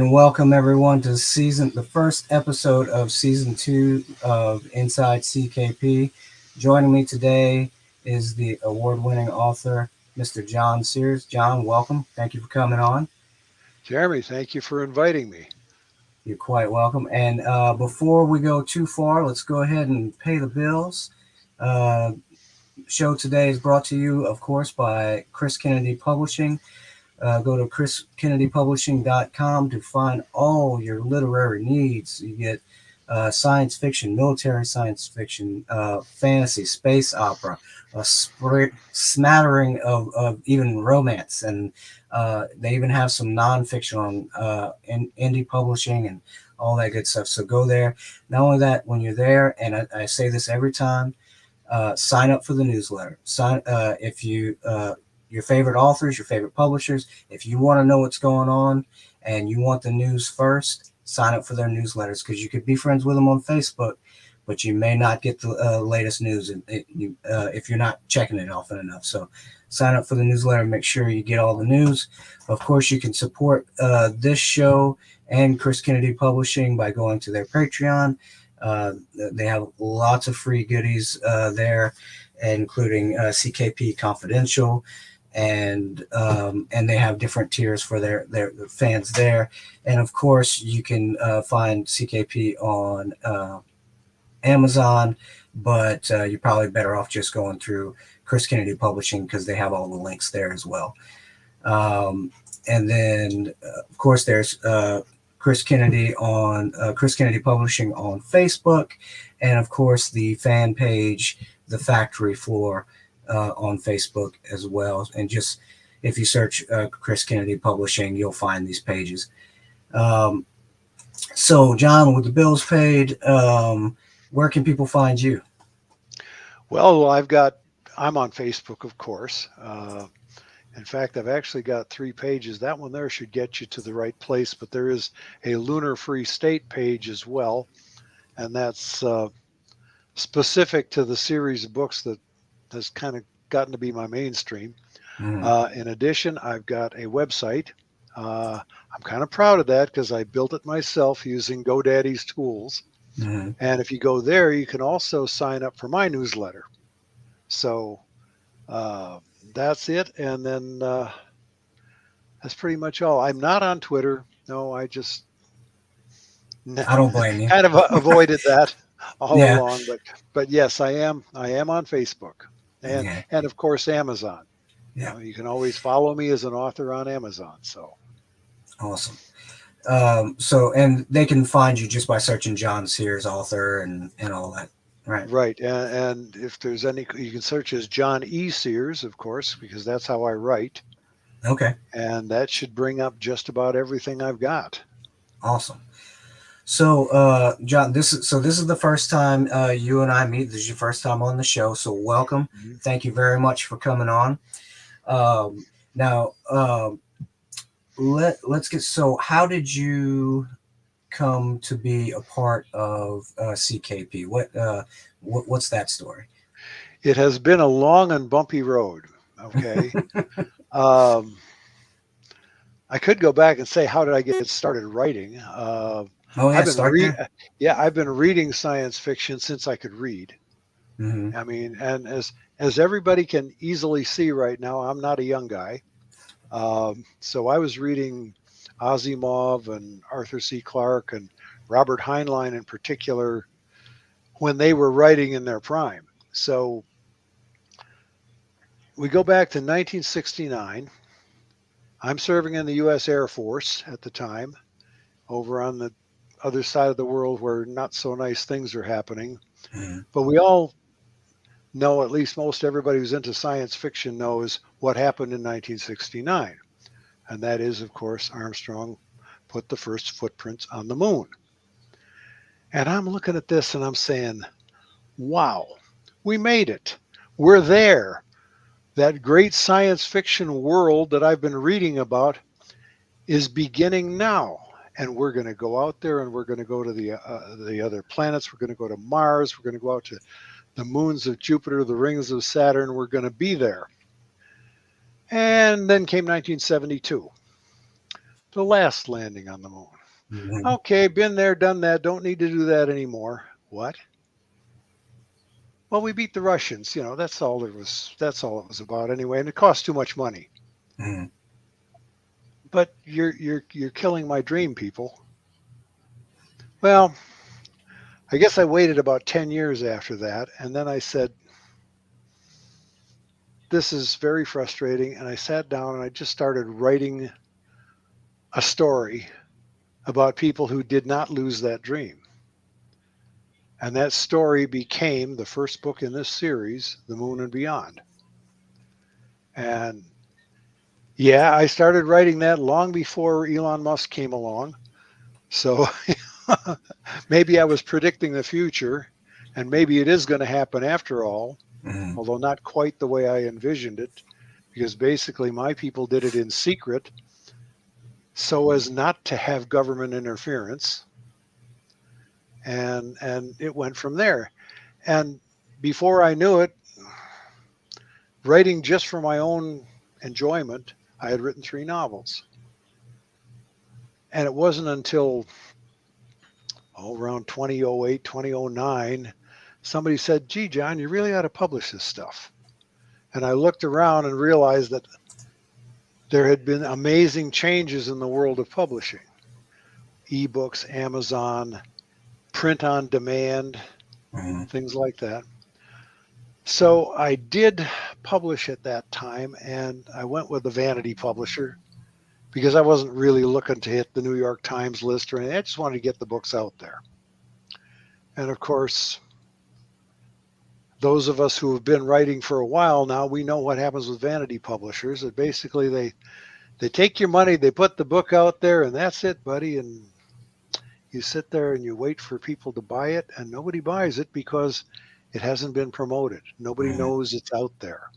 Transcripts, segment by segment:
And welcome everyone to the first episode of season 2 of Inside CKP. Joining me today is the award-winning author, Mr. John Siers. John, welcome. Thank you for coming on. Jeremy, thank you for inviting me. You're quite welcome. And before we go too far, let's go ahead and pay the bills. Show today is brought to you, of course, by Chris Kennedy Publishing. Go to chriskennedypublishing.com to find all your literary needs. You get science fiction, military science fiction, fantasy, space opera, a smattering of even romance. And they even have some nonfiction on indie publishing and all that good stuff. So go there. Not only that, when you're there, and I say this every time, sign up for the newsletter. If you your favorite authors, your favorite publishers. If you want to know what's going on and you want the news first, sign up for their newsletters, because you could be friends with them on Facebook, but you may not get the latest news if you're not checking it often enough. So sign up for the newsletter, make sure you get all the news. Of course, you can support this show and Chris Kennedy Publishing by going to their Patreon. They have lots of free goodies there, including CKP Confidential, and they have different tiers for their fans there. And of course, you can find CKP on Amazon, but you're probably better off just going through Chris Kennedy Publishing, because they have all the links there as well. And then, of course, there's Chris Kennedy Publishing on Facebook, and of course the fan page, The Factory Floor, on Facebook as well. And just if you search Chris Kennedy Publishing, you'll find these pages. So John, with the bills paid, where can people find you? Well, I'm on Facebook, of course. In fact, I've actually got 3 pages. That one there should get you to the right place, but there is a Lunar Free State page as well, and that's specific to the series of books that has kind of gotten to be my mainstream. In addition, I've got a website. I'm kind of proud of that because I built it myself using GoDaddy's tools. And if you go there, you can also sign up for my newsletter. So that's it. And then that's pretty much all. I'm not on Twitter. No, I don't blame you. Kind of avoided that all along. But yes, I am on Facebook. And of course, Amazon. Yeah. You can always follow me as an author on Amazon. So awesome. And they can find you just by searching John Siers, author, and all that, right? Right. And if there's any, you can search as John E. Siers, of course, because that's how I write. Okay. And that should bring up just about everything I've got. Awesome. So, John, this is the first time you and I meet. This is your first time on the show, so welcome. Thank you very much for coming on. Now, let's get. So, how did you come to be a part of CKP? What's that story? It has been a long and bumpy road. Okay. I could go back and say, how did I get started writing? I've been reading science fiction since I could read. I mean, and as everybody can easily see right now, I'm not a young guy. So I was reading Asimov and Arthur C. Clarke and Robert Heinlein in particular when they were writing in their prime. So we go back to 1969. I'm serving in the U.S. Air Force at the time, over on the other side of the world where not so nice things are happening. But we all know, at least most everybody who's into science fiction knows what happened in 1969. And that is, of course, Armstrong put the first footprints on the moon. And I'm looking at this and I'm saying, wow, we made it. We're there. That great science fiction world that I've been reading about is beginning now. And we're going to go out there and we're going to go to the other planets. We're going to go to Mars. We're going to go out to the moons of Jupiter, the rings of Saturn. We're going to be there. And then came 1972, the last landing on the moon. Mhm. Okay, been there, done that. Don't need to do that anymore. What? Well, we beat the Russians. That's all there was. That's all it was about anyway, and it cost too much money. Mhm. But you're killing my dream, people. Well, I guess I waited about 10 years after that, and then I said, this is very frustrating. And I sat down and I just started writing a story about people who did not lose that dream. And that story became the first book in this series, The Moon and Beyond. And yeah, I started writing that long before Elon Musk came along. So maybe I was predicting the future, and maybe it is going to happen after all, Mhm. although not quite the way I envisioned it, because basically my people did it in secret so as not to have government interference. And it went from there. And before I knew it, writing just for my own enjoyment, I had written 3 novels. And it wasn't until around 2008, 2009, somebody said, gee, John, you really ought to publish this stuff. And I looked around and realized that there had been amazing changes in the world of publishing: ebooks, Amazon, print on demand, Mhm. things like that. So I did publish at that time, and I went with the vanity publisher because I wasn't really looking to hit the New York Times list or anything. I just wanted to get the books out there. And of course, those of us who have been writing for a while now, we know what happens with vanity publishers. That basically they take your money, they put the book out there, and that's it, buddy. And you sit there and you wait for people to buy it, and nobody buys it because it hasn't been promoted. Nobody Mhm. knows it's out there.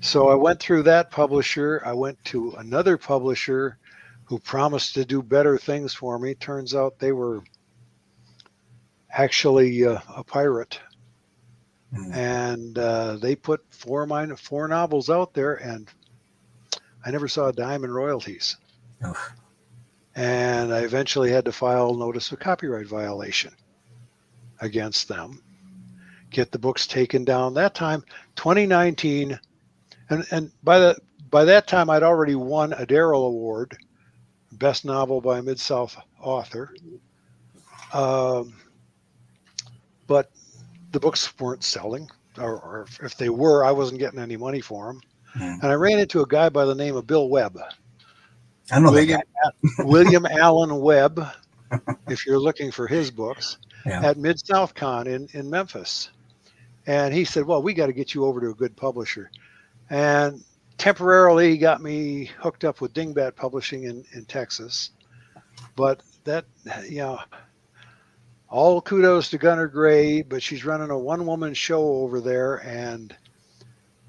So I went through that publisher. I went to another publisher who promised to do better things for me. Turns out they were actually a pirate, Mhm. and they put four novels out there, and I never saw a dime in royalties. Oof. And I eventually had to file notice of copyright violation against them, get the books taken down. That time, 2019, and by that time I'd already won a Darrell Award, best novel by a Mid-South author. Um, but the books weren't selling, or if they were, I wasn't getting any money for them. Mhm. And I ran into a guy by the name of Bill Webb, I know that guy. William William Allen Webb, if you're looking for his books, Yeah. at Mid South Con in Memphis. And he said, well, we got to get you over to a good publisher. And temporarily he got me hooked up with Dingbat Publishing in Texas. But that, you know, all kudos to Gunnar Gray, but she's running a one-woman show over there and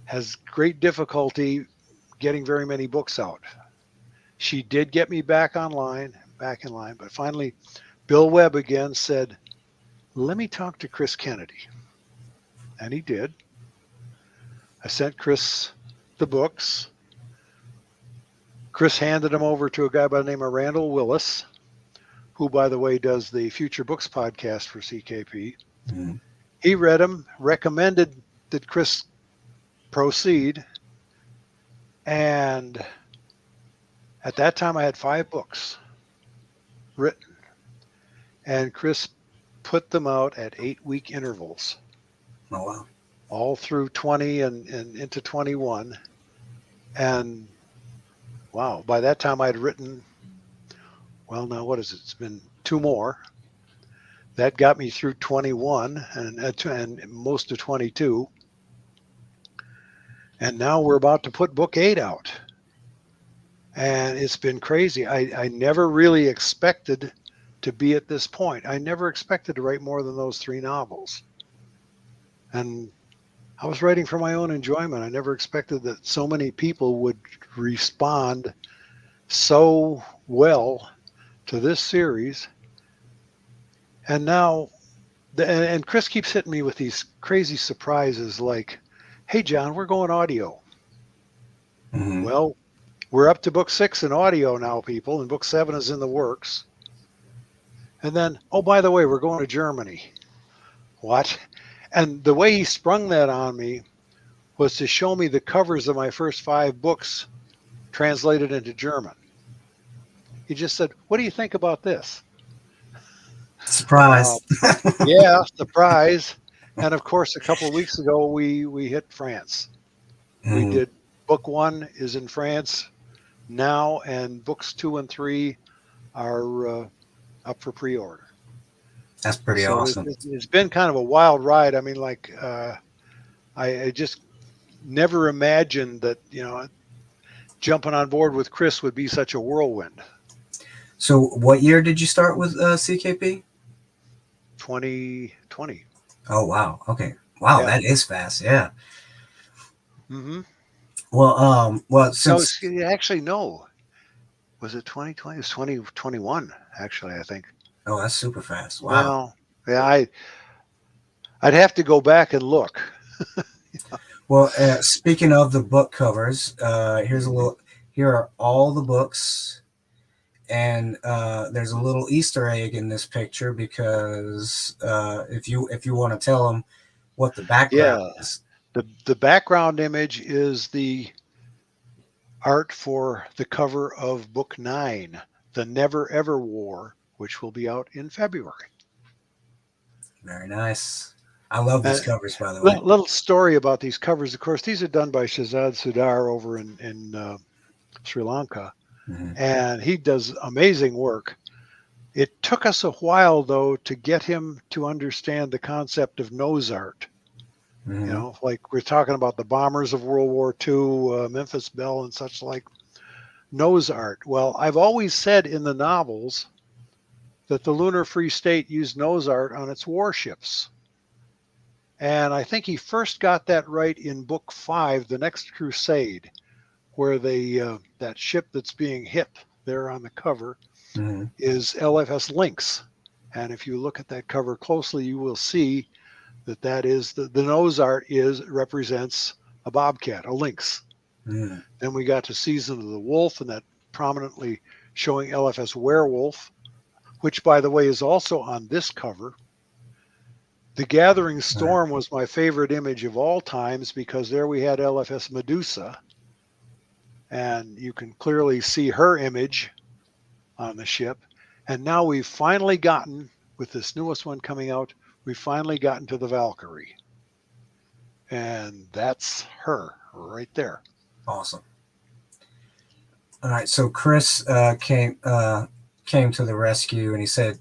has great difficulty getting very many books out. She did get me back in line, but finally Bill Webb again said, let me talk to Chris Kennedy. And he did. I sent Chris the books. Chris handed them over to a guy by the name of Randall Willis, who, by the way, does the Future Books podcast for CKP. Mhm. He read them, recommended that Chris proceed. And at that time, I had 5 books written. And Chris put them out at 8-week intervals, Oh wow. all through 20 and into 21. And wow, by that time, I'd written, well, now what is it? It's been 2 more. That got me through 21 and most of 22. And now we're about to put book 8 out. And it's been crazy. I never really expected to be at this point. I never expected to write more than those 3 novels. And I was writing for my own enjoyment. I never expected that so many people would respond so well to this series. And now, and Chris keeps hitting me with these crazy surprises like, hey, John, we're going audio. Mhm. Well, We're up to book 6 in audio now, people, and book 7 is in the works. And then, oh, by the way, we're going to Germany. What? And the way he sprung that on me was to show me the covers of my first 5 books translated into German. He just said, "What do you think about this?" Surprise. Yeah, surprise. And of course, a couple of weeks ago, we hit France. We Mm, did book 1 is in France now, and books 2 and 3 are up for pre-order. that's pretty So awesome. it's been kind of a wild ride. I mean, like I just never imagined that jumping on board with Chris would be such a whirlwind. So, what year did you start with CKP? 2020. Oh, wow. Okay. Wow, Yeah. that is fast. Yeah. Mm-hmm. Well, No, since actually, no. Was it 2020? It was 2021, actually, I think. oh, that's super fast. Wow. Well, yeah, I'd have to go back and look. Well, speaking of the book covers, here's a Mhm. little. Here are all the books, and there's a little Easter egg in this picture because if you want to tell them what the background Yeah, is. the background image is the art for the cover of book 9, The Never Ever War, which will be out in February. Very nice. I love these Uh, covers, by the way. little story about these covers. Of course, these are done by Shahzad Sudar over in Sri Lanka, Hmm. and he does amazing work. It took us a while, though, to get him to understand the concept of nose art. Hmm. Like we're talking about the bombers of World War II, Memphis Belle, and such like nose art. Well, I've always said in the novels that the Lunar Free State used nose art on its warships. And I think he first got that right in book 5, The Next Crusade, where that ship that's being hit there on the cover Hmm. is LFS Links. And if you look at that cover closely, you will see that is the nose art represents a bobcat, a lynx. Hmm. Then we got to Season of the Wolf, and that prominently showing LFS Werewolf, which, by the way, is also on this cover. The Gathering Right. Storm was my favorite image of all times because there we had LFS Medusa, and you can clearly see her image on the ship. And now we've finally gotten, with this newest one coming out, we've finally gotten to the Valkyrie. And that's her right there. Awesome. All right. So Chris came to the rescue, and he said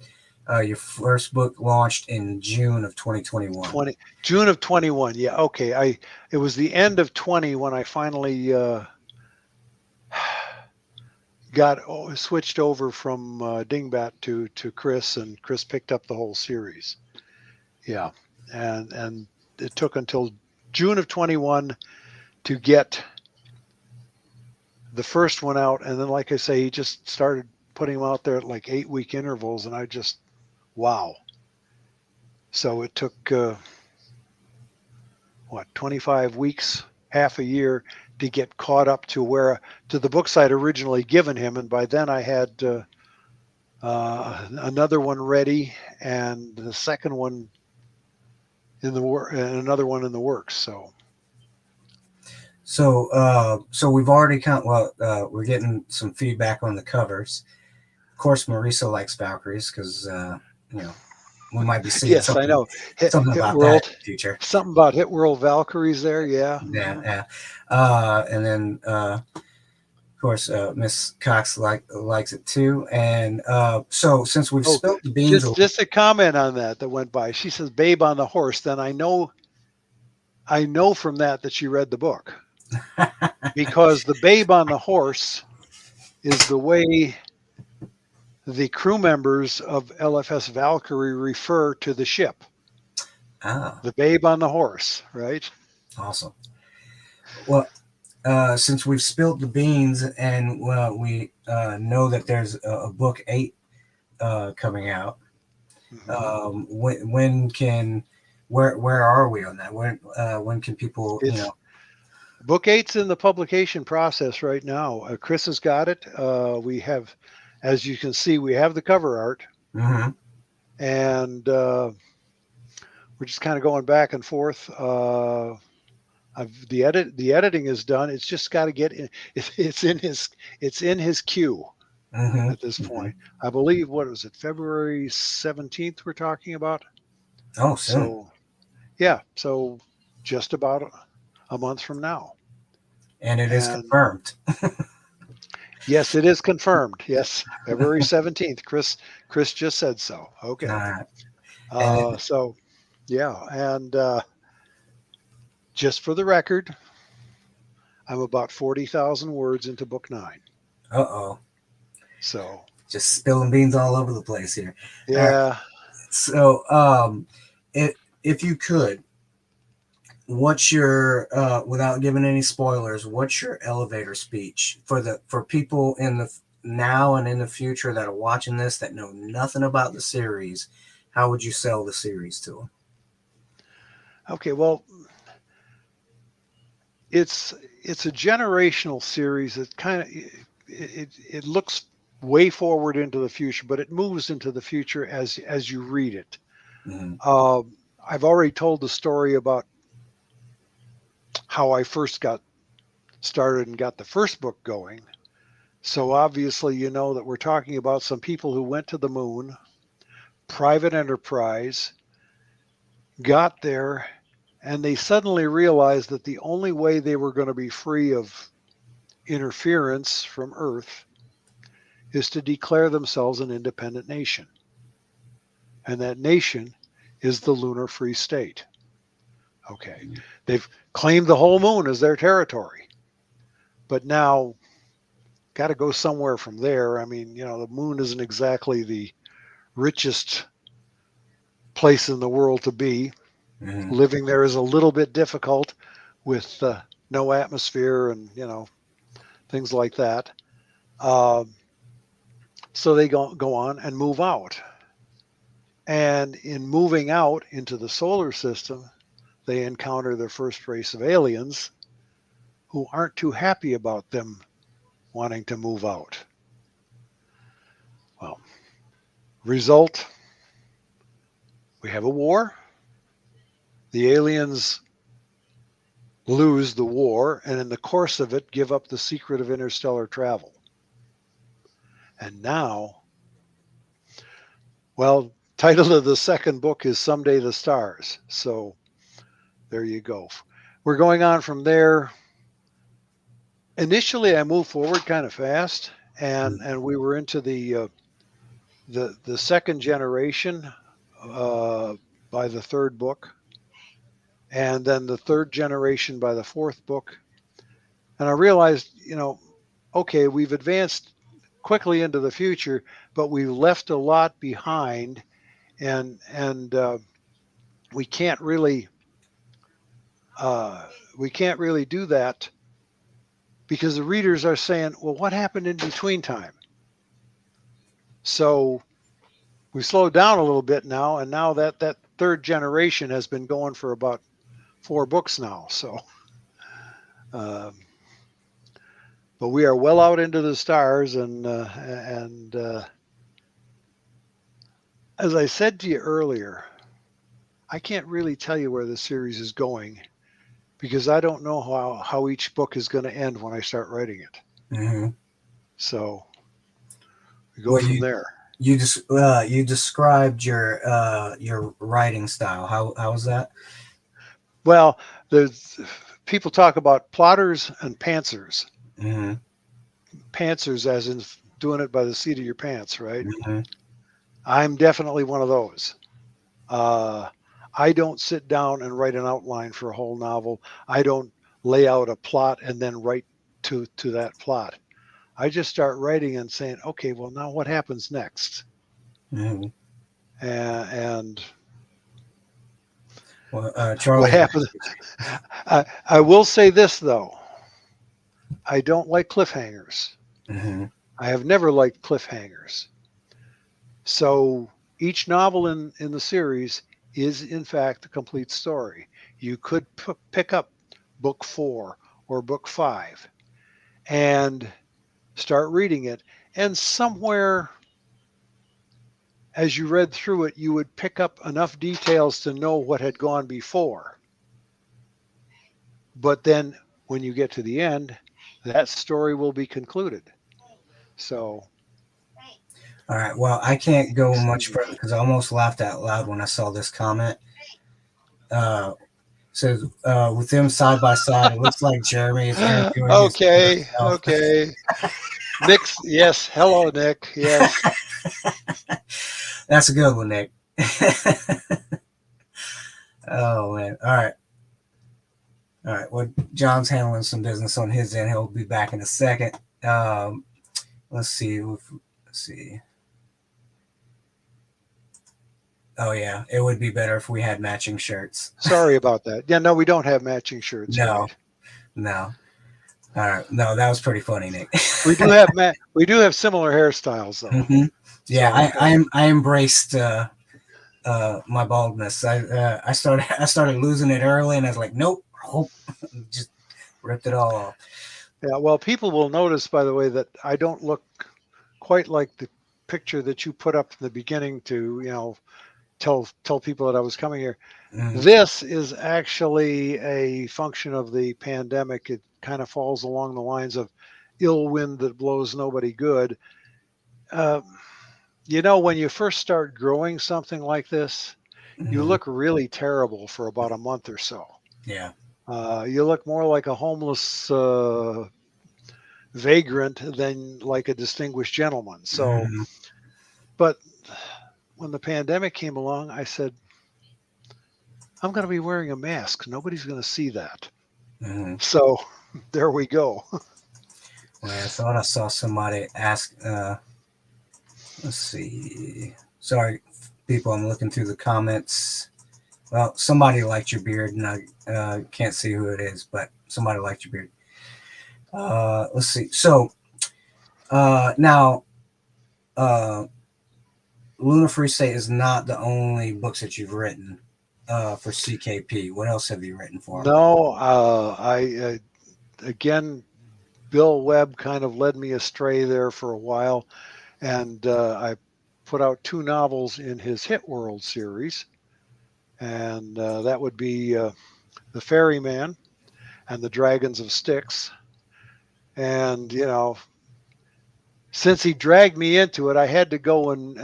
your first book launched in June of 2021. 20 June of 21. Yeah, okay. It was the end of 20 when I finally got switched over from Dingbat to Chris, and Chris picked up the whole series. Yeah, and it took until June of 21 to get the first one out, and then, like I say, he just started putting them out there at like 8-week intervals, and I just wow. So it took 25 weeks, half a year to get caught up to the books I'd originally given him, and by then I had another one ready and the second one in the work and another one in the works. So we've already we're getting some feedback on the covers. Of course, Marisa likes Valkyries because you know we might be seeing Yes, I something know. Hit, Hit about that in World, the future. something about Hit World Valkyries there. Yeah. Yeah, Mm-hmm. yeah. And then of course Miss Cox likes it too. And so since we've Oh, spilt the beans a just little. just a comment on that went by. She says, "Babe on the horse." Then I know from that she read the book because the babe on the horse is the way the crew members of LFS Valkyrie refer to the ship. Ah, The babe on the horse, right? awesome. Well, since we've spilled the beans and we know that there's a book 8 coming out, Mm-hmm. when can where are we on that? When can people It's Book 8's in the publication process right now. Chris has got it. We have, as you can see, we have the cover art, Mm-hmm. and we're just kind of going back and forth. The editing is done. It's just got to get in. It's in his queue at this Mm-hmm. Mm-hmm. point. I believe, what was it, February 17th we're talking about. Oh, soon. So yeah, so just about a month from now. And it is And confirmed. yes, it is confirmed. Yes, February 17th. Chris just said so. Okay. Uh, and So yeah, and just for the record, I'm about 40,000 words into book 9. uh-oh, So just spilling beans all over the place here. All right. yeah. So, if you could, what's your without giving any spoilers, what's your elevator speech for people in the now and in the future that are watching this that know nothing about the series? How would you sell the series to them? Okay, well, it's it's a generational series that kind of it looks way forward into the future, but it moves into the future as you read it. Mm-hmm. I've already told the story about how I first got started and got the first book going. So obviously, you know that we're talking about some people who went to the moon, private enterprise, got there, and they suddenly realized that the only way they were going to be free of interference from Earth is to declare themselves an independent nation. And that nation is the Lunar Free State. Okay. They've claimed the whole moon as their territory, but now got to go somewhere from there. I mean, you know, the moon isn't exactly the richest place in the world to be. Mm-hmm. Living there is a little bit difficult with no atmosphere and, you know, things like that. Um, so they go on and move out. And in moving out into the solar system, they encounter their first race of aliens who aren't too happy about them wanting to move out. Well, result, we have a war. The aliens lose the war, and in the course of it, give up the secret of interstellar travel. And now, well, title of the second book is Someday the Stars. So there you go. We're going on from there. Initially, I moved forward kind of fast, and we were into the second generation uh, by the third book, and then the third generation by the fourth book. And I realized, you know, okay, we've advanced quickly into the future, but we left a lot behind, and we can't really uh, we can't really do that because the readers are saying, well, what happened in between time? So we slowed down a little bit now, and now that third generation has been going for about 4 books now. So, um, but we are well out into the stars, and as I said to you earlier, I can't really tell you where the series is going because I don't know how each book is going to end when I start writing it. Mm-hmm. So we go Well, from there. you described your writing style. How was that? Well, there's people talk about plotters and pantsers. Mm-hmm. Pantsers, as in doing it by the seat of your pants, right? Mm-hmm. I'm definitely one of those. Uh, I don't sit down and write an outline for a whole novel. I don't lay out a plot and then write to that plot. I just start writing and saying, okay, well, now what happens next? Mm-hmm. And Well, what Charlie. happens? I will say this though, I don't like cliffhangers. Mm-hmm. I have never liked cliffhangers. So each novel in the series is, in fact, a complete story. You could pick up book 4 or book 5 and start reading it. And somewhere as you read through it, you would pick up enough details to know what had gone before. But then when you get to the end, that story will be concluded. So, All right. Well, I can't go much further because I almost laughed out loud when I saw this comment. Says with them side by side, it looks like Jeremy is interviewing his okay, self. okay. Nick's, yes. Hello, Nick. Yes. That's a good one, Nick. Oh man. All right. All right. Well, John's handling some business on his end. He'll be back in a second. Let's see. Let's see. Oh yeah, it would be better if we had matching shirts. Sorry about that. Yeah, no, we don't have matching shirts. No, Right. no. All right. No, that was pretty funny, Nick. We do have similar hairstyles though. Mm-hmm. Yeah, So, I embraced my baldness. I started losing it early, and I was like, nope, just ripped it all off. yeah, well, people will notice, by the way, that I don't look quite like the picture that you put up in the beginning to, tell people that I was coming here. Mm-hmm. This is actually a function of the pandemic. It kind of falls along the lines of ill wind that blows nobody good. When you first start growing something like this, you Mm-hmm. look really terrible for about a month or so. Yeah. You look more like a homeless vagrant than like a distinguished gentleman. So, Mm-hmm. but when the pandemic came along, I said, I'm going to be wearing a mask. Nobody's going to see that. Mm-hmm. So there we go. Well, I thought I saw somebody ask. Let's see. Sorry, people. I'm looking through the comments. Well, somebody liked your beard, and I can't see who it is, but somebody liked your beard. Let's see. So now, Lunar Free State is not the only books that you've written for CKP. What else have you written for them? No, I again, Bill Webb kind of led me astray there for a while, and I put out 2 novels in his Hit World series, and that would be The Ferryman and The Dragons of Styx. And since he dragged me into it, I had to go and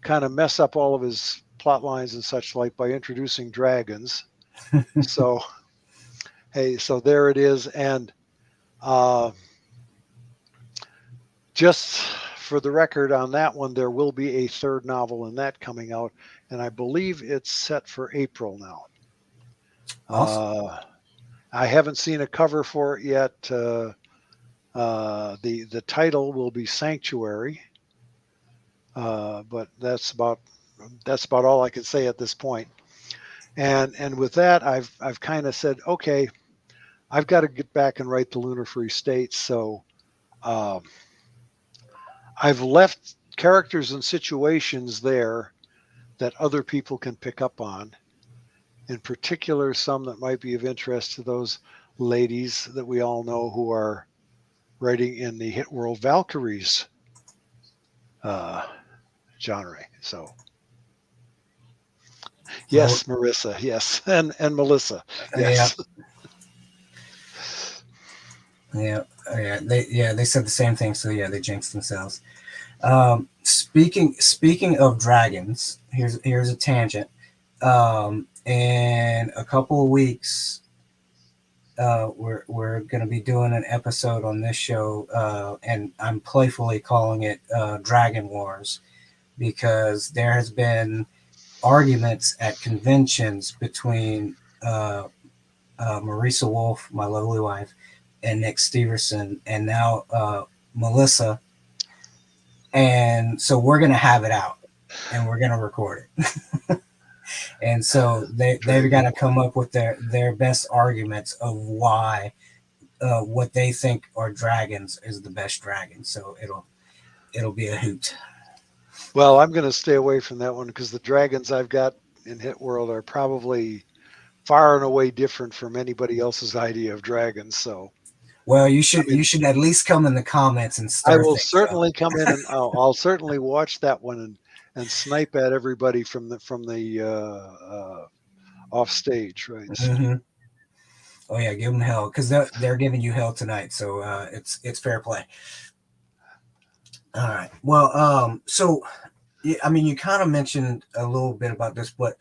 kind of mess up all of his plot lines and such like by introducing dragons. So hey, so there it is. And just for the record on that one, there will be a 3rd novel in that coming out, and I believe it's set for April now. Awesome. I haven't seen a cover for it yet. The title will be Sanctuary, but that's about all I can say at this point. And with that, I've kind of said, okay, I've got to get back and write the Lunar Free State. So I've left characters and situations there that other people can pick up on. In particular, some that might be of interest to those ladies that we all know who are writing in the Hit World Valkyries genre. So, yes, Marissa, yes, and Melissa, yes. Yeah. They said the same thing. So yeah, they jinxed themselves. Speaking of dragons, here's a tangent. In a couple of weeks, we're going to be doing an episode on this show, and I'm playfully calling it Dragon Wars, because there has been arguments at conventions between Marisa Wolf, my lovely wife, and Nick Steverson, and now Melissa. And so we're going to have it out, and we're going to record it. And so they've got to come up with their best arguments of why what they think are dragons is the best dragon. So it'll be a hoot. Well, I'm going to stay away from that one because the dragons I've got in Hit World are probably far and away different from anybody else's idea of dragons. So, Well, I you mean, should at least come in the comments and I stir will things up. certainly come in and I'll certainly watch that one and snipe at everybody from the off stage, right? So, Hmm. Oh yeah, give them hell because they're giving you hell tonight. So it's fair play. All right. Well, so I mean, you kind of mentioned a little bit about this, but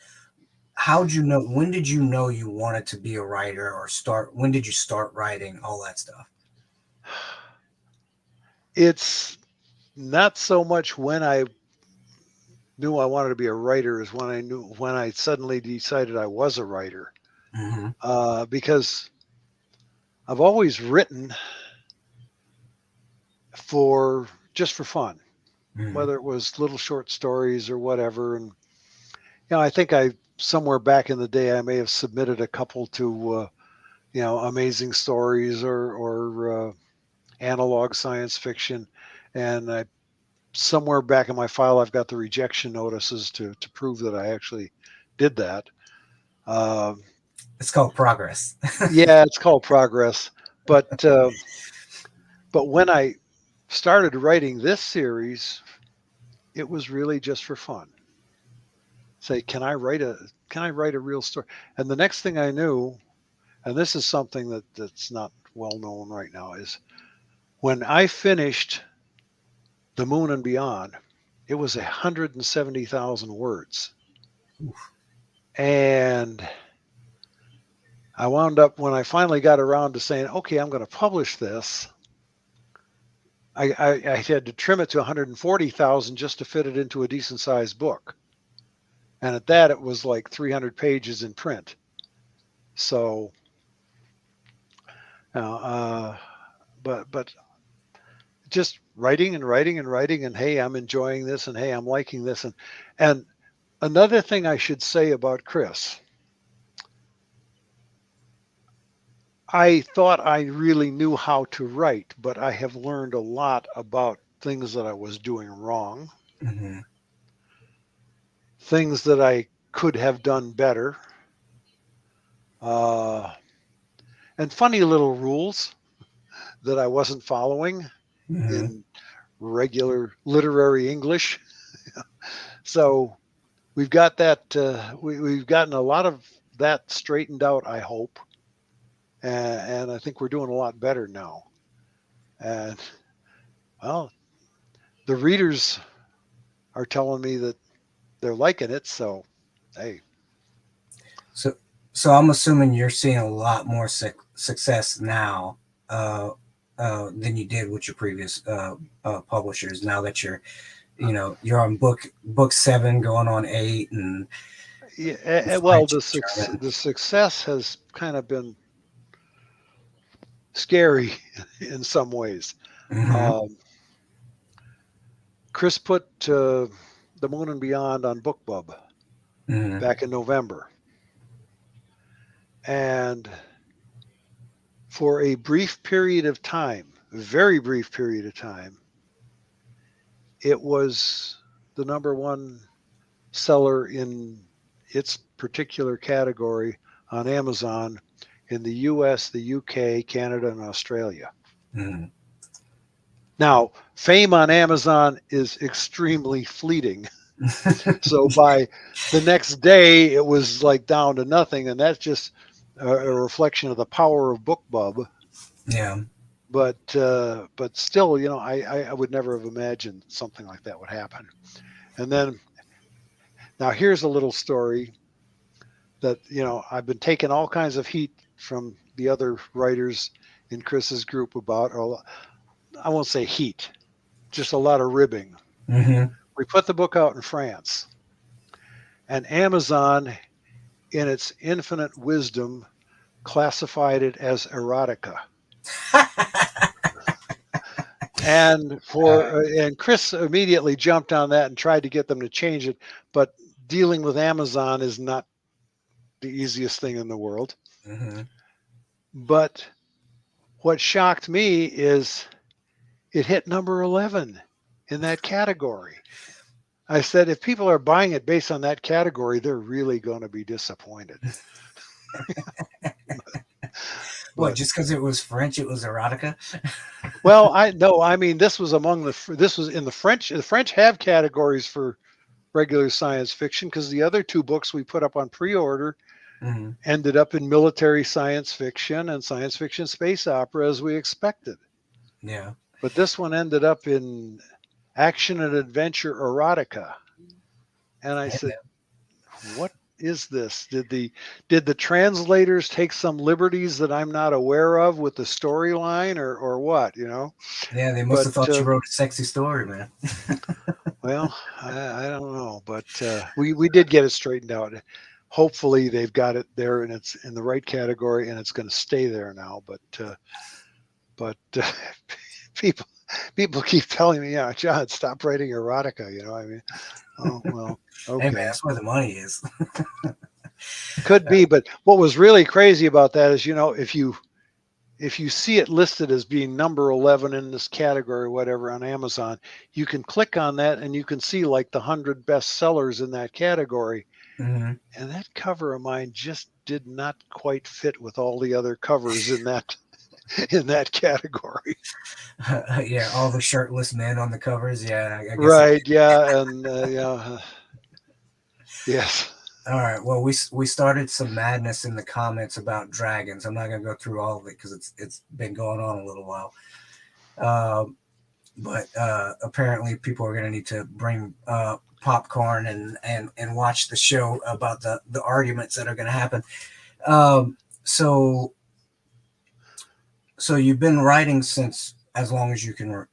how'd you know? When did you know you wanted to be a writer or start? When did you start writing? All that stuff. it's not so much when I knew I wanted to be a writer as when I suddenly decided I was a writer. Mm-hmm. Because I've always written for just for fun, Mm-hmm. whether it was little short stories or whatever. And I think I somewhere back in the day I may have submitted a couple to Amazing Stories or analog science fiction, and I somewhere back in my file I've got the rejection notices to prove that I actually did that. Um, It's called progress. yeah, it's called progress, but when I started writing this series, it was really just for fun. Say, can I write a real story? And the next thing I knew, and this is something that's not well known right now, is when I finished The Moon and Beyond, it was 170,000 words. And I wound up, when I finally got around to saying, okay, I'm going to publish this, I had to trim it to 140,000 just to fit it into a decent sized book. And at that, it was like 300 pages in print. So, uh, but just writing and writing and writing, and hey, I'm enjoying this, and hey, I'm liking this, and another thing I should say about Chris, I thought I really knew how to write, but I have learned a lot about things that I was doing wrong, Mm-hmm. things that I could have done better, uh, and funny little rules that I wasn't following Mm-hmm. in regular literary English. So we've got that. We've gotten a lot of that straightened out, I hope, and I think we're doing a lot better now. And well, the readers are telling me that they're liking it. So hey, So so I'm assuming you're seeing a lot more success now uh, than you did with your previous publishers. Now that you're on book 7, going on 8, and yeah. Well, French, German. the success has kind of been scary in some ways. Mm-hmm. Um, Chris put The Moon and Beyond on BookBub Mm-hmm. back in November, and for a brief period of time, a very brief period of time, it was the number one seller in its particular category on Amazon in the US, the UK, Canada, and Australia. Mm-hmm. Now, fame on Amazon is extremely fleeting. So by the next day, it was like down to nothing. And that's just a reflection of the power of BookBub. Yeah. But still, I would never have imagined something like that would happen. And then now here's a little story that I've been taking all kinds of heat from the other writers in Chris's group about, or I won't say heat, just a lot of ribbing. Mm-hmm. We put the book out in France, and Amazon, in its infinite wisdom, classified it as erotica. And Chris immediately jumped on that and tried to get them to change it, but dealing with Amazon is not the easiest thing in the world. Mm-hmm. But what shocked me is it hit number 11 in that category. I said, if people are buying it based on that category, they're really going to be disappointed. What, But just because it was French, it was erotica? well, I no, I mean this was among this was in the French. The French have categories for regular science fiction because the other two books we put up on pre-order Hmm. ended up in military science fiction and science fiction space opera as we expected. Yeah. But this one ended up in action and adventure erotica. And I Hey, said, "What is this? Did the translators take some liberties that I'm not aware of with the storyline or what, you know?" yeah, they must But have thought you wrote a sexy story, man. well, I don't know, but we did get it straightened out. Hopefully, they've got it there and it's in the right category and it's going to stay there now. But people people keep telling me, yeah, John, stop writing erotica. You know, I mean, oh well, Hey, man, okay, that's where the money is. could be. But what was really crazy about that is, you know, if you see it listed as being number 11 in this category or whatever on Amazon, you can click on that and you can see like the 100 best sellers in that category. Hmm. And that cover of mine just did not quite fit with all the other covers in that in that category. Yeah, all the shirtless men on the covers. Yeah, I guess it. Right, yeah, and yeah, yes. All right. Well, we started some madness in the comments about dragons. I'm not gonna go through all of it because it's been going on a little while. But apparently, people are gonna need to bring popcorn and watch the show about the arguments that are gonna happen. Um, so so you've been writing since as long as you can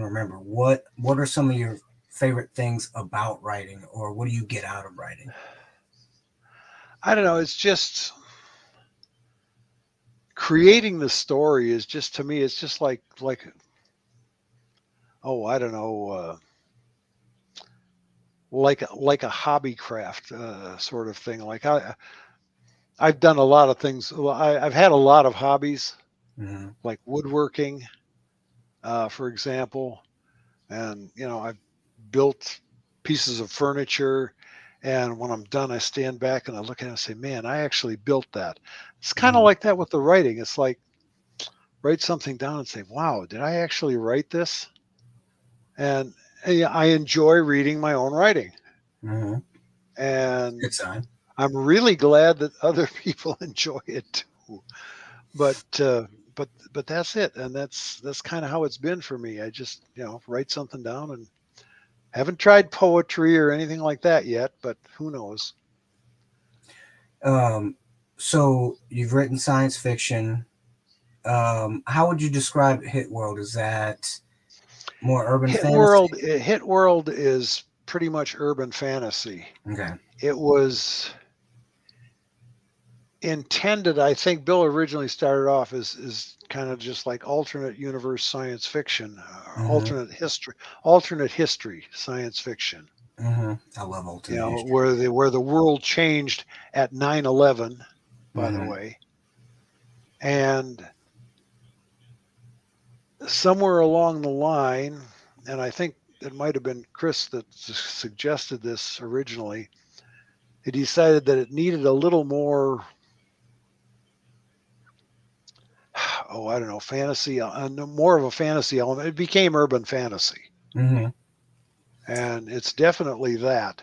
remember. What are some of your favorite things about writing, or what do you get out of writing? I don't know, it's just creating the story is just to me it's just like oh, I don't know, like a hobby craft sort of thing. Like I've done a lot of things. Well, I've had a lot of hobbies Hmm. like woodworking, for example, and you know I've built pieces of furniture, and when I'm done I stand back and I look at it and say, man, I actually built that. It's kind of Hmm. like that with the writing. It's like write something down and say, wow, did I actually write this? And yeah, I enjoy reading my own writing, Hmm. and Good sign. I'm really glad that other people enjoy it too. But but that's it, and that's kind of how it's been for me. I just, you know, write something down and haven't tried poetry or anything like that yet, but who knows? Um, so you've written science fiction. How would you describe Hit World? Is that more urban fantasy? Hit World is pretty much urban fantasy. Okay. It was intended, I think Bill originally started off as kind of just like alternate universe science fiction, Hmm. alternate history science fiction. Hmm. I love You alternate know, history. where the world changed at 9/11, by the Hmm. way, and somewhere along the line, and I think it might have been Chris that suggested this originally. He decided that it needed a little more, oh, I don't know, fantasy, more of a fantasy element. It became urban fantasy, Hmm. and it's definitely that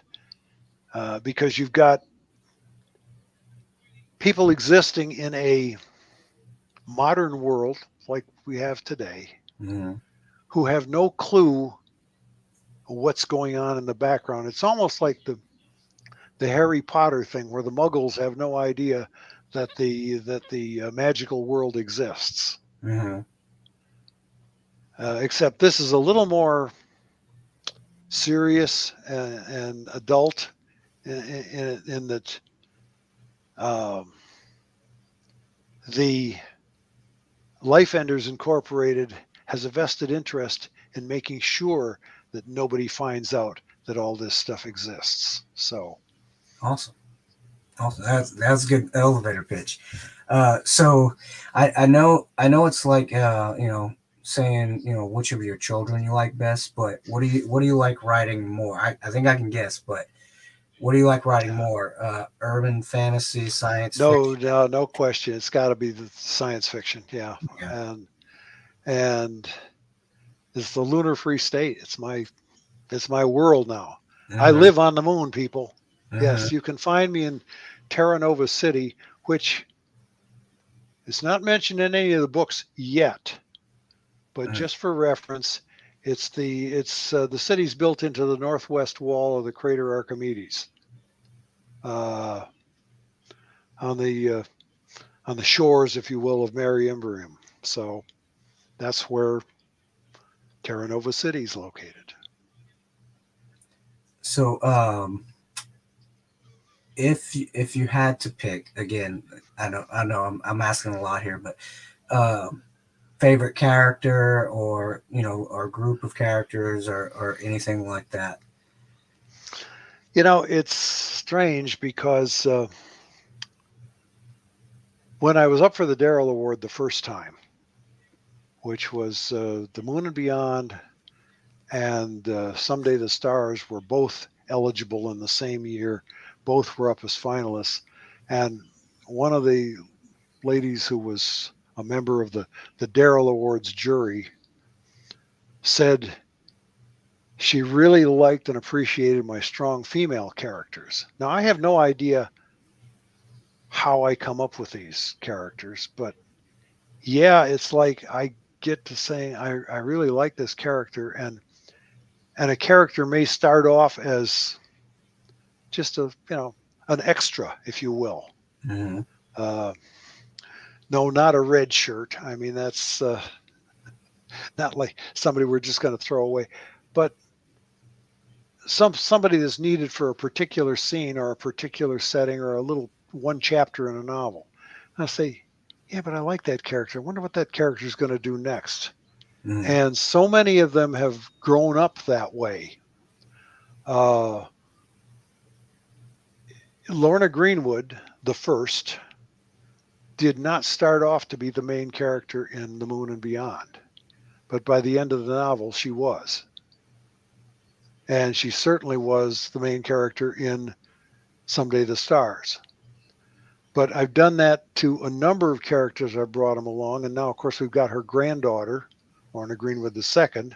because you've got people existing in a modern world like we have today Hmm. who have no clue what's going on in the background. It's almost like the Harry Potter thing, where the Muggles have no idea that the magical world exists. Hmm. Except this is a little more serious and adult in that um, the Life Enders Incorporated has a vested interest in making sure that nobody finds out that all this stuff exists. So Awesome. Awesome. That's a good elevator pitch. So I know it's like saying which of your children you like best, but what do you like writing more? I think I can guess, but What do you like writing Yeah. more? Urban fantasy, science No, fiction? no, no question. It's got to be the science fiction. Yeah, Yeah. and it's the Lunar Free State. It's my world now. I Hmm. live on the moon, people. Hmm. Yes, you can find me in Terra Nova City, which is not mentioned in any of the books yet, but just for reference, it's the city's built into the northwest wall of the crater Archimedes, uh, on the shores, if you will, of Mare Imbrium. So that's where Terra Nova City is located. So, if you had to pick again, I know I'm asking a lot here, but um, favorite character, or or group of characters, or anything like that. It's strange because when I was up for the Darrell Award the first time, which was The Moon and Beyond and Someday the Stars were both eligible in the same year. Both were up as finalists. And one of the ladies who was a member of the Darrell Awards jury said she really liked and appreciated my strong female characters. Now, I have no idea how I come up with these characters, but yeah, it's like I get to saying I really like this character, and a character may start off as just an extra, if you will. Hmm. Uh, no, not a red shirt. I mean, that's not like somebody we're just going to throw away, but somebody that's needed for a particular scene or a particular setting or a little one chapter in a novel. And I say, yeah, but I like that character. I wonder what that character is going to do next. Hmm. And so many of them have grown up that way. Uh, Lorna Greenwood, the first, did not start off to be the main character in The Moon and Beyond, but by the end of the novel, she was. And she certainly was the main character in Someday the Stars. But I've done that to a number of characters. I've brought them along. And now, of course, we've got her granddaughter, Lorna Greenwood II.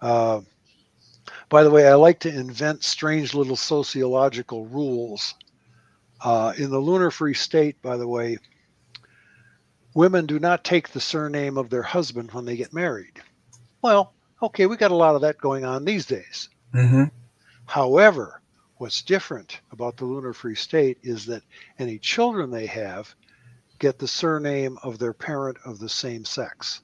Uh, by the way, I like to invent strange little sociological rules. In the Lunar Free State, by the way, women do not take the surname of their husband when they get married. Well, okay, we got a lot of that going on these days. Hmm. However, what's different about the Lunar Free State is that any children they have get the surname of their parent of the same sex.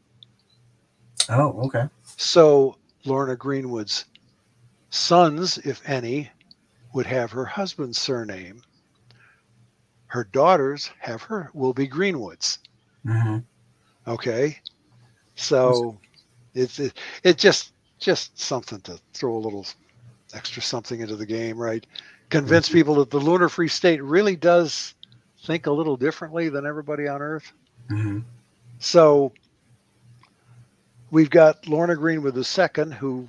Oh, okay. So Lorna Greenwood's sons, if any, would have her husband's surname. Her daughters will be Greenwoods. Hmm. Okay, so it just something to throw a little extra something into the game, right? Convince people that the Lunar Free State really does think a little differently than everybody on Earth. Hmm. So we've got Lorna Greenwood II, who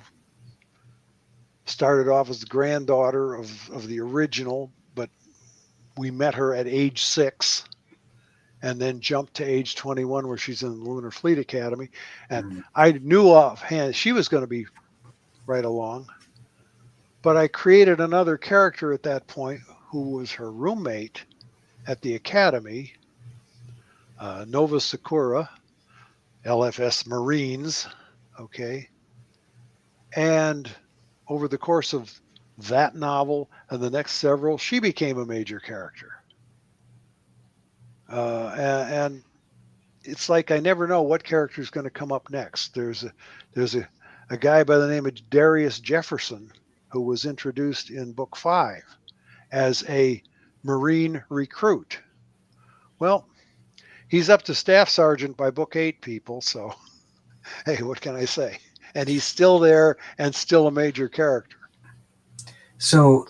started off as the granddaughter of the original, but we met her at age 6 and then jumped to age 21 where she's in the Lunar Fleet Academy. And Hmm. I knew offhand she was going to be right along, but I created another character at that point who was her roommate at the academy, Nova Sakura, LFS Marines. Okay. And over the course of that novel and the next several, she became a major character. And it's like I never know what character is going to come up next. There's a guy by the name of Darius Jefferson who was introduced in book 5 as a Marine recruit. Well, he's up to staff sergeant by book 8, people. So hey, what can I say? And he's still there and still a major character. So,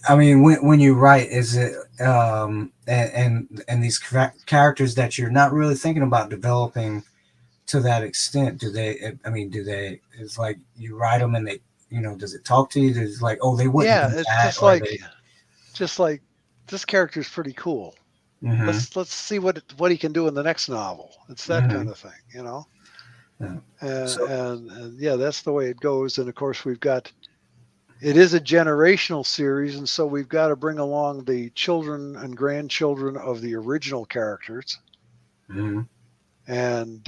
I mean, when you write, is it and these characters that you're not really thinking about developing to that extent? Do they? I mean, do they? It's like you write them and does it talk to you? Does it like, oh, they wouldn't Yeah, do it's that, or they? just like this character's pretty cool. Mm-hmm, Let's see what he can do in the next novel. It's that mm-hmm. kind of thing, Yeah. And, So, and yeah, that's the way it goes. And of course, it is a generational series, and so we've got to bring along the children and grandchildren of the original characters. mm-hmm, And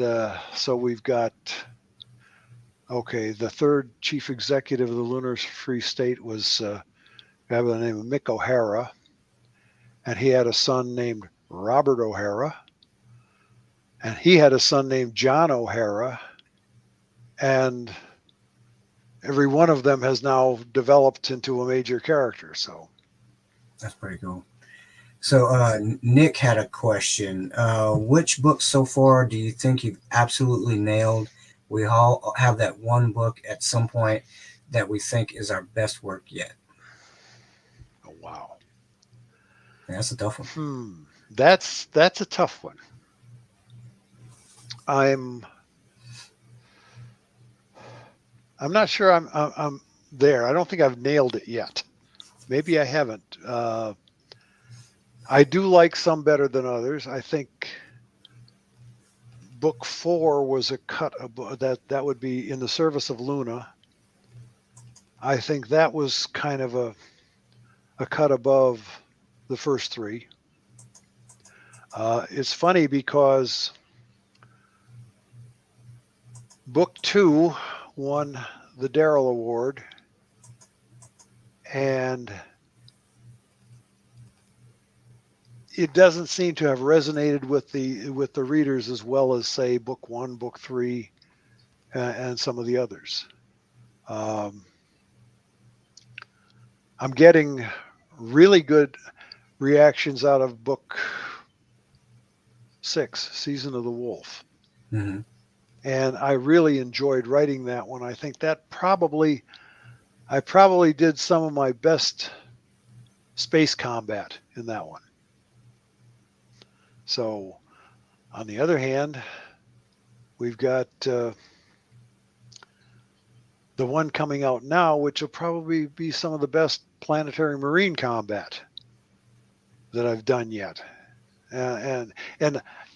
so we've got, okay, the third chief executive of the Lunar Free State was a guy by the name of Mick O'Hara, and he had a son named Robert O'Hara, and he had a son named John O'Hara, and every one of them has now developed into a major character. So that's pretty cool. So, Nick had a question. Which book so far do you think you've absolutely nailed? We all have that one book at some point that we think is our best work yet. oh, wow. Yeah, that's a tough one. That's a tough one. I'm I'm not sure I'm there. I don't think I've nailed it yet. Maybe I haven't. I do like some better than others. I think book 4 was a cut that would be In the Service of Luna. I think that was kind of a cut above the first 3. It's funny because book 2 won the Darrell Award, and it doesn't seem to have resonated with the readers as well as, say, book 1, book 3, and some of the others. I'm getting really good reactions out of book 6, Season of the Wolf. Mm-hmm. And I really enjoyed writing that one. I think that I probably did some of my best space combat in that one. So, on the other hand, we've got the one coming out now, which will probably be some of the best planetary marine combat that I've done yet. And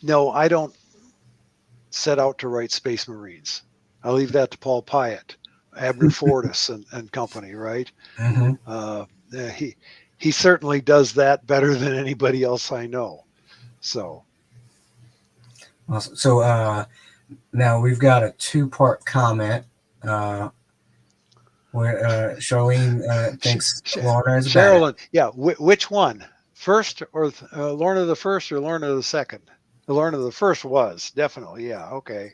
no, I don't set out to write Space Marines. I leave that to Paul Pyatt, Abner Fortis, and company, right? Mm-hmm. He certainly does that better than anybody else I know. So Awesome. So, now we've got a two-part comment uh, where Charlene thinks Lorna is bad. Sherilyn, yeah, which one? First or Lorna the First or Lorna the Second? The Lorna the First was definitely, yeah, okay.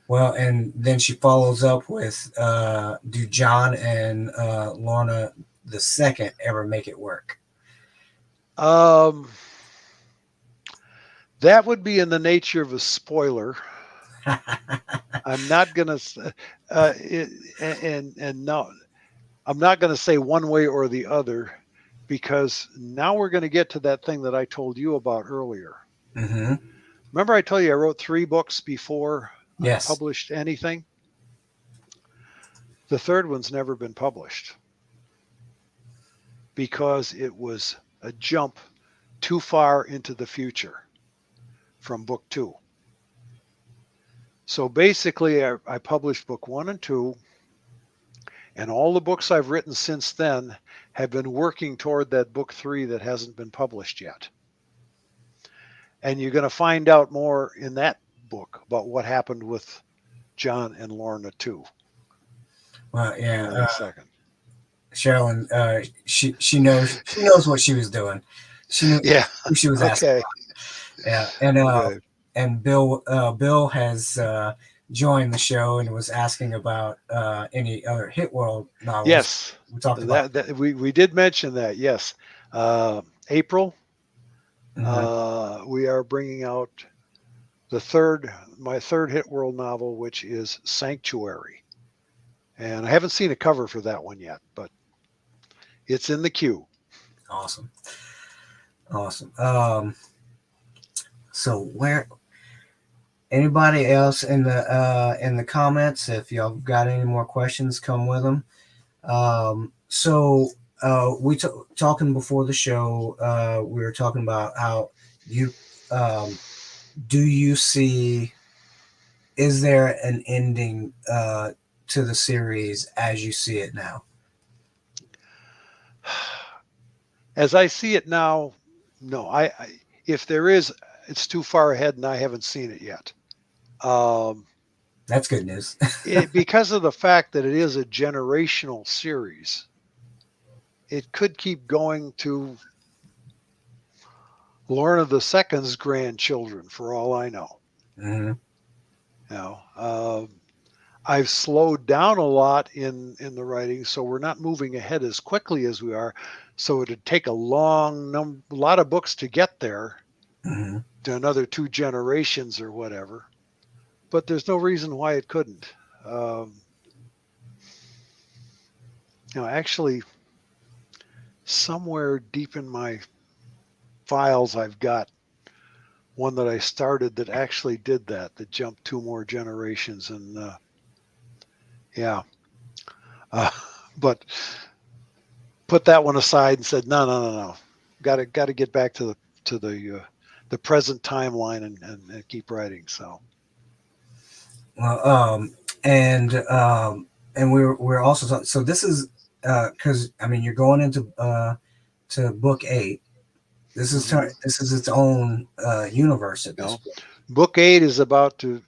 Well, and then she follows up with, do John and Lorna the second ever make it work? Um, that would be in the nature of a spoiler. I'm not gonna, and no, I'm not gonna say one way or the other, because now we're gonna get to that thing that I told you about earlier. Mm-hmm. Remember, I told you I wrote 3 books before I Yes. published anything. The third one's never been published because it was a jump too far into the future from book 2. So basically, I published book 1 and 2, and all the books I've written since then have been working toward that book 3 that hasn't been published yet. And you're going to find out more in that book about what happened with John and Lorna too. Well, In yeah. a second. Sherilyn, she knows what she was doing. She knew Yeah. who she was asking. Okay. Yeah, Okay. and Bill has joined the show and was asking about any other Hit World novels. Yes. We talked about That we did mention that. Yes. April. Mhm. We are bringing out my third Hit World novel, which is Sanctuary. And I haven't seen a cover for that one yet, but it's in the queue. Awesome. So where anybody else in the comments, if y'all got any more questions, come with them. So we talking before the show. We were talking about how you do you see, is there an ending to the series as you see it now? As I see it now, no. If there is, it's too far ahead, and I haven't seen it yet. Um, That's good news. because of the fact that it is a generational series, it could keep going to Lorna the Second's grandchildren, for all I know. Hmm. You know, I've slowed down a lot in the writing, so we're not moving ahead as quickly as we are. So it'd take a lot of books to get there Hmm. to another 2 generations or whatever. But there's no reason why it couldn't. Um, actually, somewhere deep in my files, I've got one that I started that actually did that, that jumped 2 more generations, and yeah. Uh, but put that one aside and said, no, no, no, no. Got to get back to the present timeline and keep writing. So Well, and we're also talking. So this is because I mean you're going into to book 8. mhm. This is its own universe at you this know, point. book 8 is about to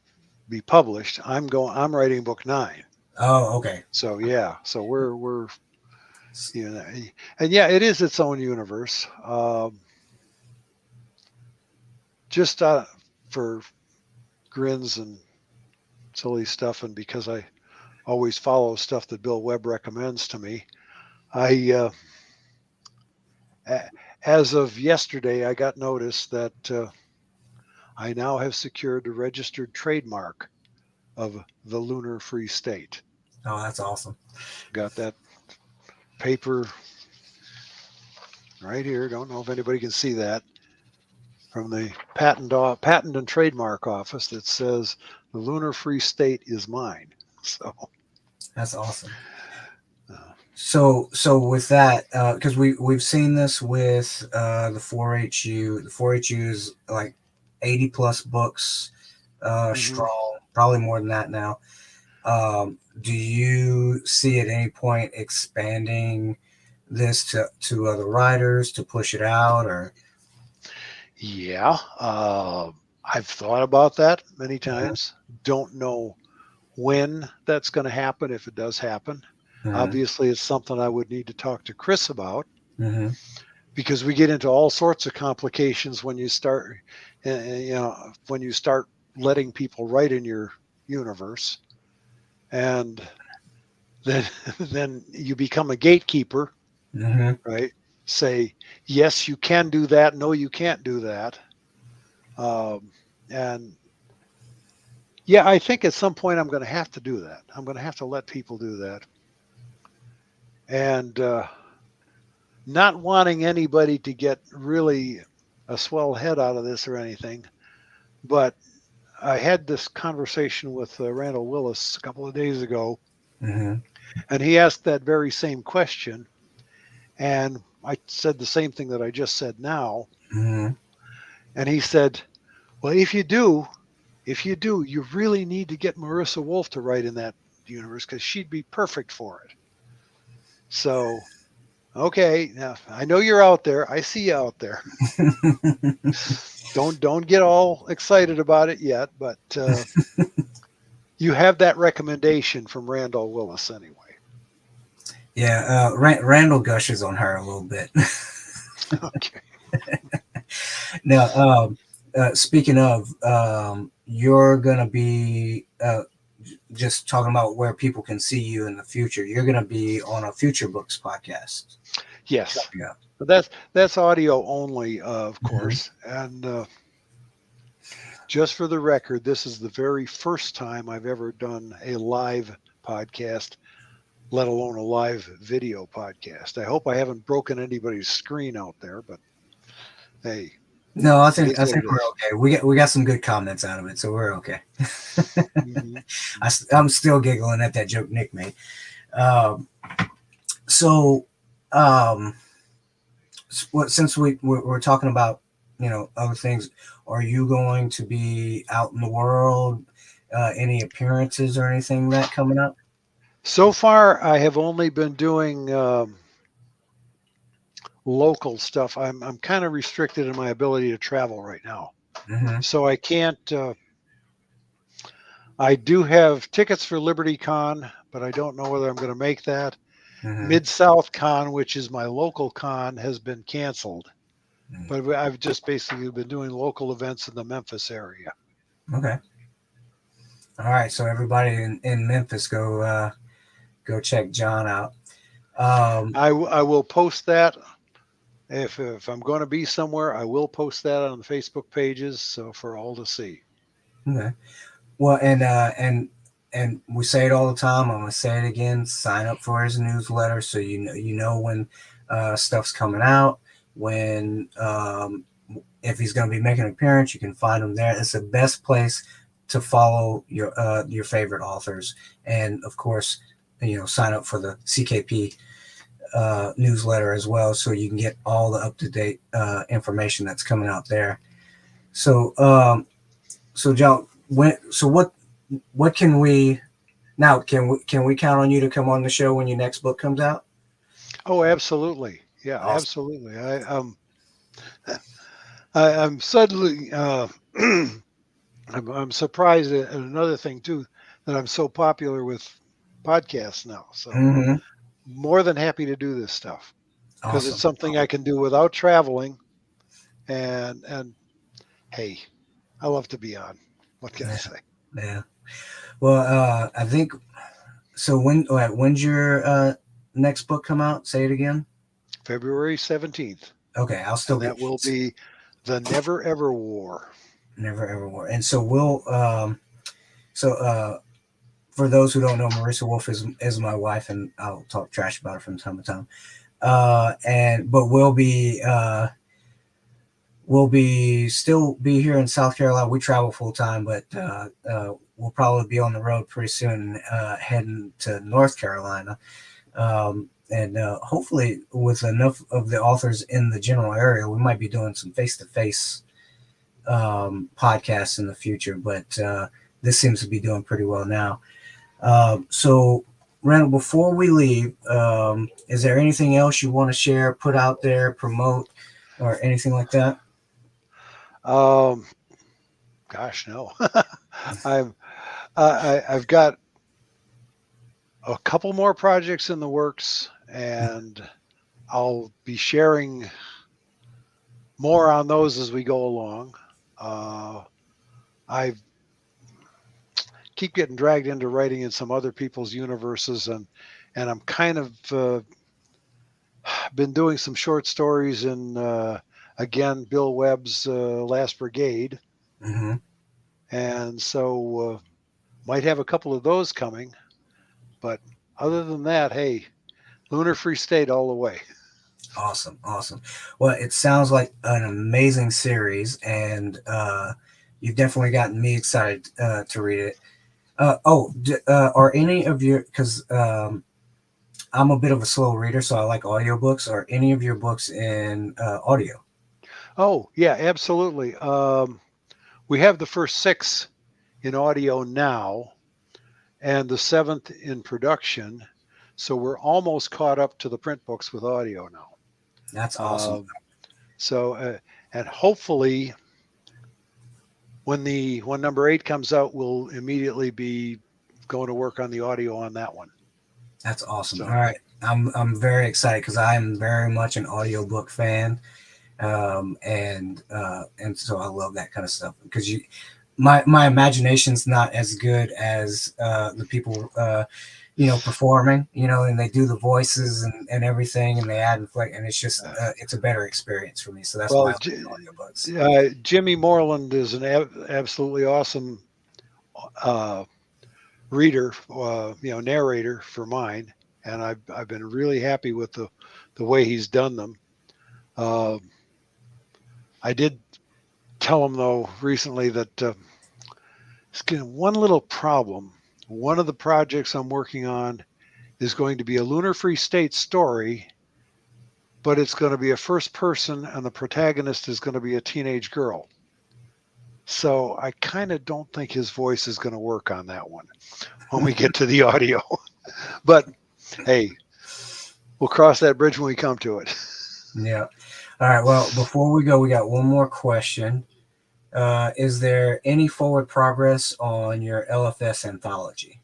be published. I'm writing book 9. Oh, okay. So yeah, so we're and yeah, it is its own universe. Just for grins and silly stuff, and because I always follow stuff that Bill Webb recommends to me. I As of yesterday, I got notice that I now have secured a registered trademark of the Lunar Free State. Oh, that's awesome. Got that paper right here. Don't know if anybody can see that, from the patent and trademark office, that says the Lunar Free State is mine. So That's awesome. uh, So with that, because we've seen this with the 4-HU. The 4-HU is like 80 plus books mhm. strong, probably more than that now. Do you see at any point expanding this to other writers to push it out, or? Yeah, I've thought about that many Mhm. times. Don't know when that's going to happen, if it does happen. Mhm. Obviously, it's something I would need to talk to Chris about, Mhm. because we get into all sorts of complications when you start, when you start letting people write in your universe, and then then you become a gatekeeper, Mhm. right? Say yes, you can do that. No, you can't do that. And yeah, I think at some point I'm going to have to do that. I'm going to have to let people do that, and not wanting anybody to get really a swell head out of this or anything. But I had this conversation with Randall Willis a couple of days ago, Mhm. and he asked that very same question. And I said the same thing that I just said now. Mhm. And he said, well, if you do, you really need to get Marissa Wolf to write in that universe, because she'd be perfect for it. So, okay, now I know you're out there. I see you out there. Don't get all excited about it yet, but you have that recommendation from Randall Willis anyway. Yeah, Randall gushes on her a little bit. Okay. Now, speaking of, you're gonna be just talking about where people can see you in the future. You're gonna be on a Future Books podcast Yes, coming up. but that's audio only, of Mhm. course. And just for the record, this is the very first time I've ever done a live podcast, let alone a live video podcast. I hope I haven't broken anybody's screen out there, but hey, No, it is I what think it we're is. okay. We got some good comments out of it, so we're okay. Mm-hmm. I'm still giggling at that joke Nick made. Um, So, um, since we're talking about other things, are you going to be out in the world? Any appearances or anything that coming up? So far, I have only been doing local stuff. I'm kind of restricted in my ability to travel right now, Mm-hmm. so I can't. I do have tickets for Liberty Con, but I don't know whether I'm going to make that. Mm-hmm. Mid South Con, which is my local con, has been canceled. But I've just basically been doing local events in the Memphis area. Okay. All right. So everybody in Memphis, go check John out. Um, I will post that if I'm going to be somewhere. I will post that on the Facebook pages so for all to see. okay. Well, and we say it all the time. I'm gonna say it again. Sign up for his newsletter so you know when stuff's coming out. When if he's gonna be making an appearance, you can find him there. It's the best place to follow your favorite authors, and of course, sign up for the CKP newsletter as well, so you can get all the up to date information that's coming out there. So, so John, what can we now? Can we count on you to come on the show when your next book comes out? Oh, absolutely. Yeah, Awesome. absolutely. I'm suddenly I'm surprised at another thing too that I'm so popular with podcasts now. So Mm-hmm. more than happy to do this stuff because it's Awesome. something I can do without traveling. And hey, I love to be on. What can I Yeah. say? Yeah. Well, I think so. When's your next book come out? Say it again. February 17th, Okay, I'll still and be that will be the Never Ever War. never ever more. And so so for those who don't know, Marissa Wolf is my wife, and I'll talk trash about her from time to time. And but we'll still be here in South Carolina. We travel full time, but we'll probably be on the road pretty soon, heading to North Carolina. And hopefully, with enough of the authors in the general area, we might be doing some face to face podcasts in the future. But this seems to be doing pretty well now. So, Randall, before we leave, is there anything else you want to share, put out there, promote, or anything like that? Um, Gosh, no. I'm I've got a couple more projects in the works, and I'll be sharing more on those as we go along. Uh, I keep getting dragged into writing in some other people's universes, and I'm kind of been doing some short stories in again Bill Webb's Last Brigade, Mm-hmm. and so might have a couple of those coming. But other than that, hey, Lunar Free State all the way. Awesome, awesome. Well, it sounds like an amazing series, and you've definitely gotten me excited to read it. Are any of your because I'm a bit of a slow reader, so I like audiobooks. Are any of your books in audio? Oh yeah, absolutely. We have the first six in audio now, and the seventh in production. So we're almost caught up to the print books with audio now. That's awesome. Um, so and hopefully when number eight comes out, we'll immediately be going to work on the audio on that one. That's awesome. All So right, I'm very excited because I'm very much an audiobook fan, and so I love that kind of stuff because my imagination's not as good as the people performing, and they do the voices and everything, and they add and flick, and it's just it's a better experience for me. So that's why well, I like audiobooks. Jimmy Moreland is an absolutely awesome uh, reader, narrator for mine, and I've been really happy with the way he's done them. Uh, I did tell him though recently that it's getting one little problem. One of the projects I'm working on is going to be a Lunar Free State story, but it's going to be a first person, and the protagonist is going to be a teenage girl. So I kind of don't think his voice is going to work on that one when we get to the audio. But hey, we'll cross that bridge when we come to it. Yeah. All right. Well, before we go, we got one more question. Is there any forward progress on your LFS anthology?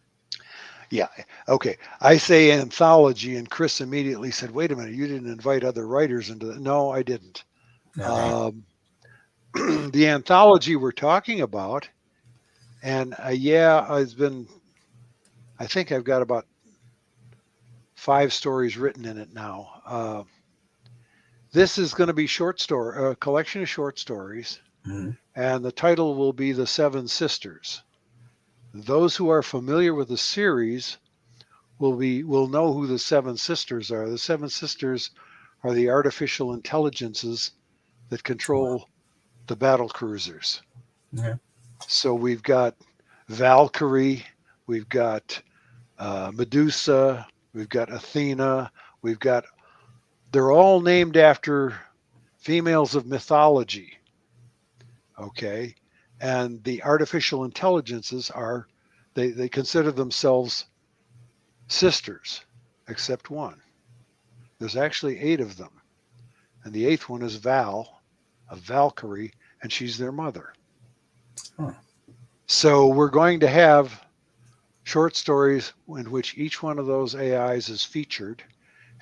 Yeah. Okay. I say anthology, and Chris immediately said, "Wait a minute, you didn't invite other writers into that." No, I didn't. Okay. The anthology we're talking about, and it's been. I think I've got about 5 stories written in it now. This is going to be a collection of short stories, Mhm. and the title will be The Seven Sisters. Those who are familiar with the series will know who the Seven Sisters are. The Seven Sisters are the artificial intelligences that Wow. control the battle cruisers. Yeah. So we've got Valkyrie, we've got Medusa, we've got Athena, we've got. They're all named after females of mythology. Okay, and the artificial intelligences are they consider themselves sisters, except one. There's actually 8 of them, and the 8th one is Val, a Valkyrie, and she's their mother. Huh. So we're going to have short stories in which each one of those AIs is featured,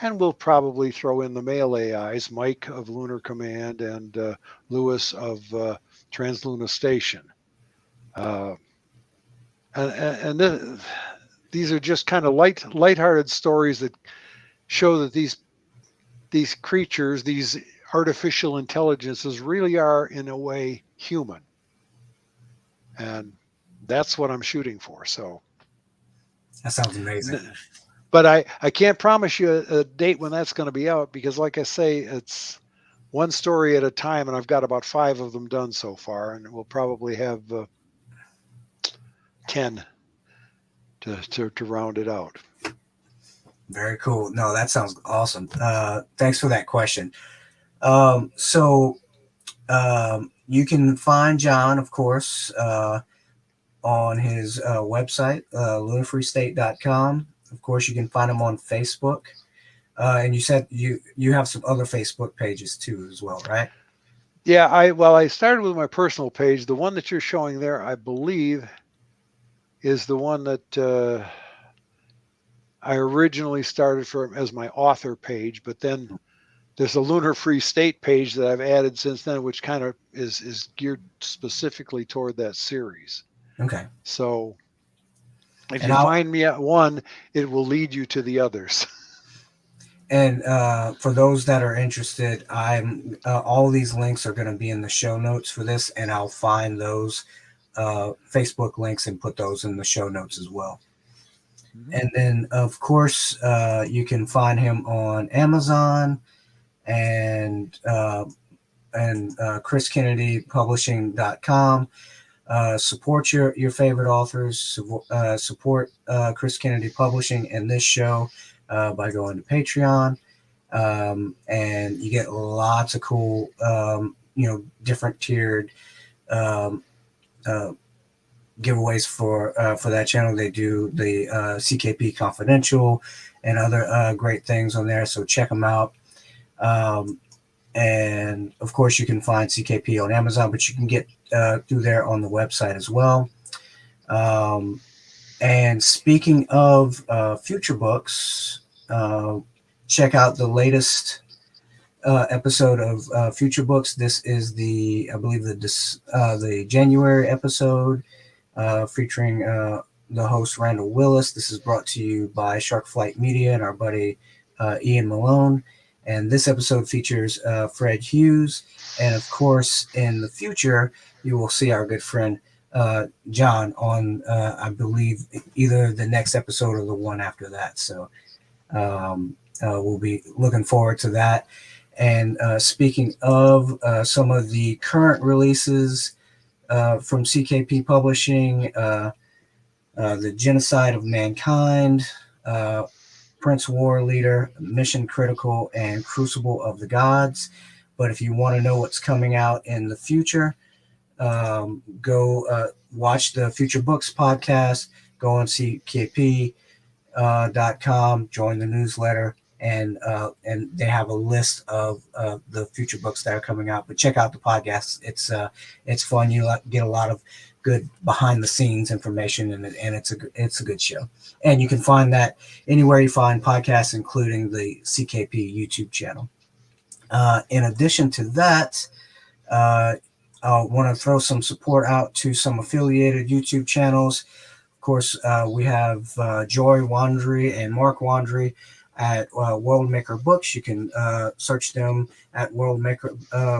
and we'll probably throw in the male AIs, Mike of Lunar Command and Lewis of Transluna Station. Uh, and these are just kind of lighthearted stories that show that these creatures, these artificial intelligences, really are in a way human, and that's what I'm shooting for. So, That sounds amazing. but I can't promise you a date when that's going to be out because, like I say, it's one story at a time, and I've got about 5 of them done so far, and we'll probably have 10 to round it out. Very cool. No, that sounds awesome. Thanks for that question. So you can find John, of course, on his website, lunarfreestate.com. Of course, you can find him on Facebook. And you said you have some other Facebook pages too, as well, right? Yeah, I started with my personal page. The one that you're showing there, I believe, is the one that I originally started for as my author page, but then there's a Lunar Free State page that I've added since then, which kind of is geared specifically toward that series. Okay. So if And you I'll find me at one, it will lead you to the others. and for those that are interested, I'm all these links are going to be in the show notes for this, and I'll find those Facebook links and put those in the show notes as well. Mhm. And then, of course, you can find him on Amazon and ChrisKennedyPublishing.com. Support your favorite authors. Support Chris Kennedy Publishing and this show by going to Patreon. And you get lots of cool, different tiered um, uh, giveaways for that channel. They do the CKP Confidential and other great things on there. So check them out. And of course, you can find CKP on Amazon, but you can get through there on the website as well. And speaking of future books, check out the latest episode of Future Books. This is I believe the January episode featuring the host Randall Willis. This is brought to you by Shark Flight Media and our buddy Ian Malone. And this episode features Fred Hughes. And of course, in the future, you will see our good friend John on, I believe, either the next episode or the one after that. So we'll be looking forward to that. And speaking of some of the current releases from CKP Publishing, The Genocide of Mankind, Prince War Leader, Mission Critical, and Crucible of the Gods. But if you want to know what's coming out in the future, go watch the Future Books podcast, go on CKP.com, join the newsletter, and they have a list of the future books that are coming out. But check out the podcast; it's fun. You get a lot of good behind the scenes information, and it's a good show. And you can find that anywhere you find podcasts, including the CKP YouTube channel. In addition to that, I want to throw some support out to some affiliated YouTube channels. Of course, we have Joy Wandry and Mark Wandry at World Maker Books. You can search them at World Maker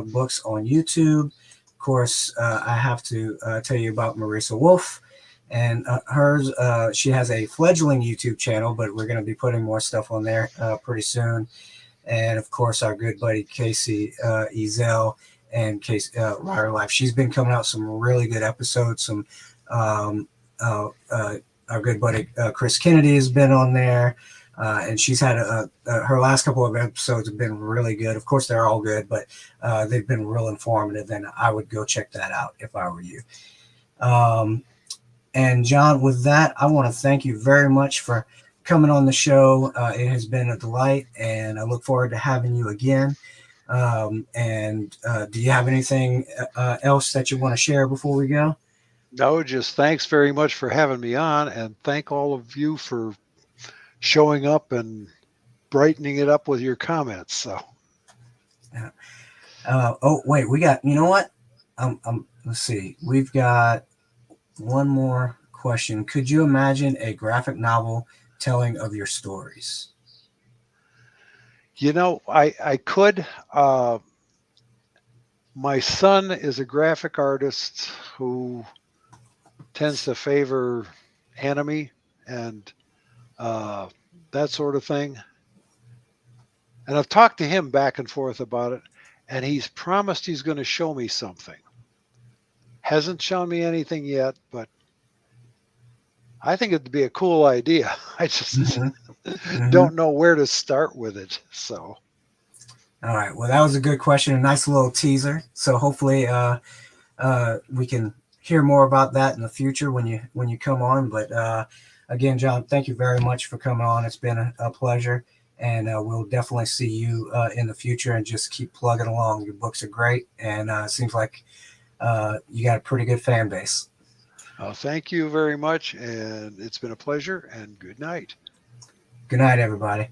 Books on YouTube. Of course, I have to tell you about Marisa Wolf and hers. She has a fledgling YouTube channel, but we're going to be putting more stuff on there pretty soon. And of course, our good buddy Casey Ezel and Casey Rider Life. She's been coming out some really good episodes. Some our good buddy Chris Kennedy has been on there, and she's had her last couple of episodes have been really good. Of course, they're all good, but they've been real informative, and I would go check that out if I were you. And John, with that, I want to thank you very much for coming on the show. It has been a delight, and I look forward to having you again. And do you have anything else that you want to share before we go? No, just thanks very much for having me on, and thank all of you for showing up and brightening it up with your comments. So, oh wait, we got. You know what? Let's see. We've got one more question. Could you imagine a graphic novel telling of your stories? you know, I could. My son is a graphic artist who tends to favor anime and that sort of thing. And I've talked to him back and forth about it, and he's promised he's going to show me something. Hasn't shown me anything yet, but I think it'd be a cool idea. I just don't know where to start with it. So, all right. Well, that was a good question. A nice little teaser. So hopefully we can hear more about that in the future when you come on. But again, John, thank you very much for coming on. It's been a pleasure, and we'll definitely see you in the future. And just keep plugging along. Your books are great, and it seems like you got a pretty good fan base. thank you very much, and it's been a pleasure. And good night. Good night, everybody.